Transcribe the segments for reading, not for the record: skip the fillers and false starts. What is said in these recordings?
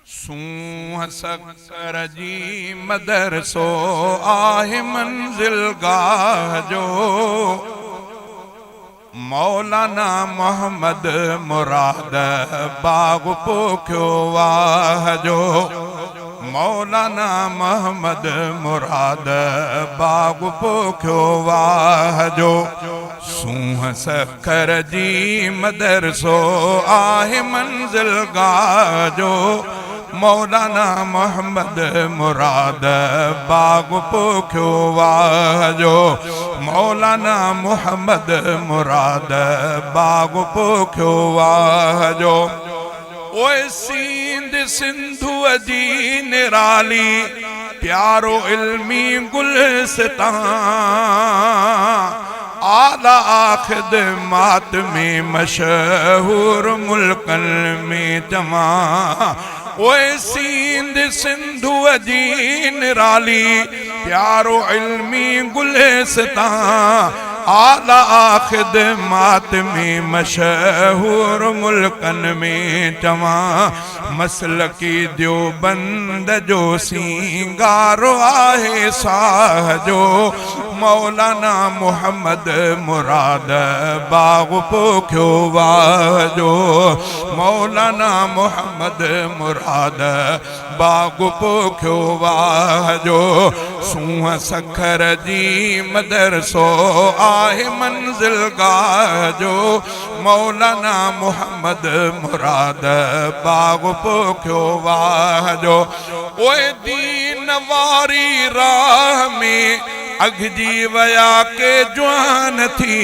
सूंह sucker जी मदरसो आहे मंजिल गाह जो। मौलाना मोहम्मद मुराद बाग पोखियो वाह जो। मौलाना मोहम्मद मुराद बाग पोखियो वाह जो। सूंह सकर जी मदरसो आहे मंजिल गाह जो। मौलाना मोहम्मद मुराद बाग पोखियो वाह जो। मौलाना मोहम्मद मुराद बाग पोखियो वाह जो। ओए सींध सिंधु जी निराली प्यारो इल्मी गुलस्तां। आला खिदमत में मशहूर मुल्कन में जमा। ओए सींध सिंधु जी निराली प्यारो इल्मी गुलस्तां। आला खिदमत में मशहूर मुल्कन में जमा। मसलकी देवबंद जो सिंगारो आहे साह जो। मौलाना मोहम्मद मुराद बाग पोखियो वाह जो। मौलाना मोहम्मद मुराद बाग पोखियो वाह जो। सूंह सखर जी मदरसो आहे मंजिल गाह जो। मौलाना मोहम्मद मुराद बाग पोखियो वाह जो। ओए दीन वारी राह में अगजी वया के जवान थी।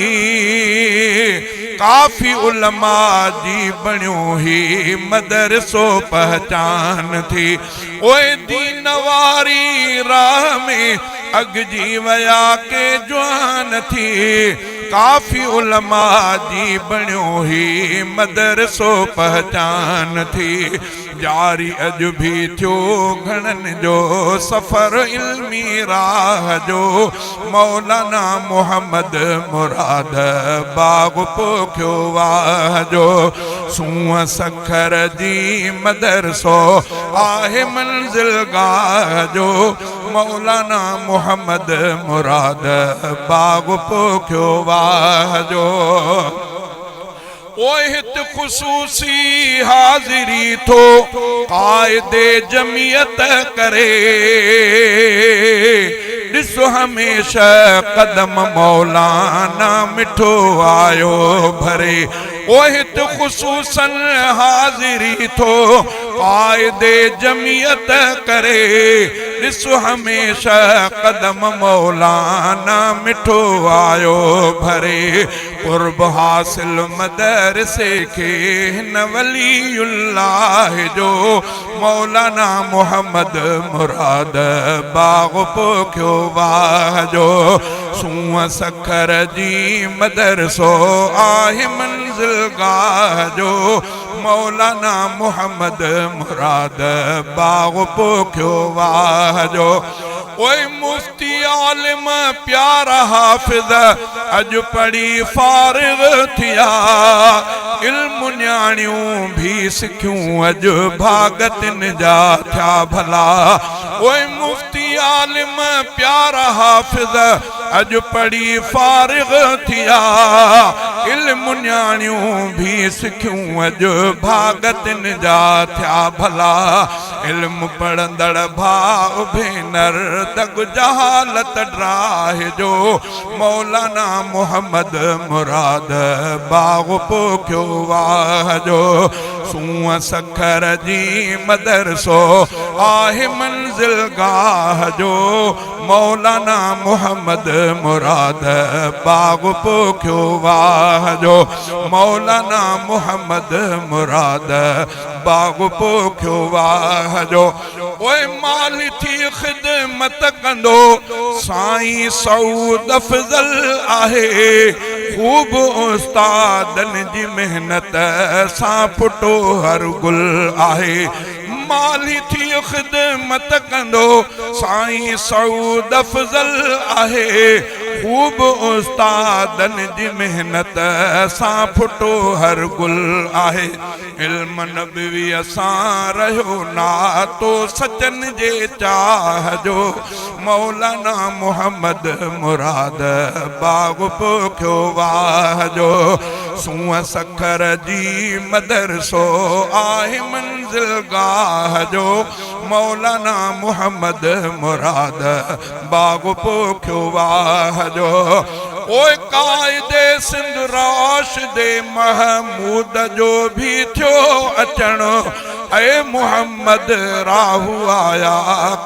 काफ़ी उलमा जी बणियो ही मदरसो पहचान थी। ओए दीन वारी राह में अगजी वया के जवान थी। काफ़ी उलमा जी बणियो ही मदरसो पहचान थी। जारी अज भी थियो घणन जो सफ़र इल्मी राह जो। मौलाना मोहम्मद मुराद बाग पोखियो वाह जो। सूंह सखर जी मदरसो आहे मंजिल गाह जो। मौलाना मोहम्मद मुराद बाग पोखियो वाह जो। ओहित खुसूसी हाजिरी थो कायदे जमियत करे। ॾिसो हमेशा कदम मौलाना मिठो आयो भरे। ओहित खुसूसन हाजिरी थो कायदे जमियत करे। ॾिसो हमेशा कदम मौलाना मिठो आयो भरे। कुर्ब हासिल मदरसे के न वलीउल्लाह जो। मौलाना मोहम्मद मुराद बाग पोखियो वाह जो। सूंह सखर जी मदरसो आहे मंजिल गाह जो। मौलाना मोहम्मद मुराद बाग पोखियो वाह जो। ओए मुफ्ती आलिम प्यारा हाफिज़ अज पढ़ी फारिग थिया। इल्म न्याणियूं भी सिखियूं अज भागतिन जा थिया भला। ओए मुफ्ती आलिम प्यारा हाफिज़ अज पढ़ी फारिग थिया। इल्म न्याणियूं भी सिखियूं अज भागतिन जा थिया भला। इल्म पढ़ंदड़ भाउ भेनर दग जहालत ड्राह जो। मौलाना मोहम्मद मुराद बाग पोखियो वाह जो। सूंह सखर जी मदरसो आहे मंजिल गाह जो। मौलाना मोहम्मद मुराद बाग पोखियो वाह जो। मौलाना मोहम्मद मुराद बाग पोखियो वाह जो। ओए माल थी खिदमत कंदो साईं सऊद अफजल आहे। खूब उस्तादन जी मेहनत सां फुटो हर गुल आहे। माली थी खिदमत कंदो साईं सऊद अफजल आहे। ख़ूब उस्तादन जी मेहनत सां फुटो हर गुल आहे। इल्म नबवी असां रहियो नातो सचन जे चाह जो। मौलाना मोहम्मद मुराद बाग पोखियो वाह जो। सूंह सखर जी मदरसो आहे मंज़िल गाह जो। मौलाना मोहम्मद मुराद बाग पोखियो वाह जो। ओए कायदे सिंध राशिदे महमूद जो भी थियो अचण। ऐ मोहम्मद राहू आया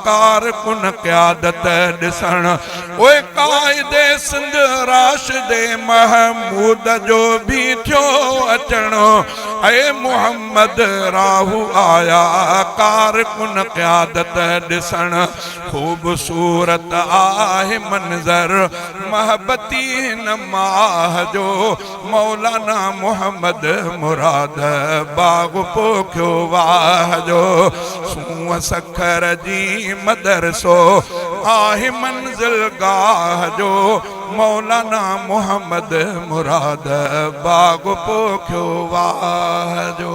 कारकुन क़यादत ॾिसण। ओए कायदे सिंध राशिदे महमूद जो भी थियो अचण। ऐ मोहम्मद राहू आया कारकुन क़यादत ॾिसण। ख़ूबसूरत आहे मंज़र महबती नमाह जो। मौलाना मोहम्मद मुराद बाग पोखियो वाह जो। सूंह सखर जी मदरसो आहे मंज़िल गाह जो। मौलाना मोहम्मद मुराद बाग पोखियो वाह जो।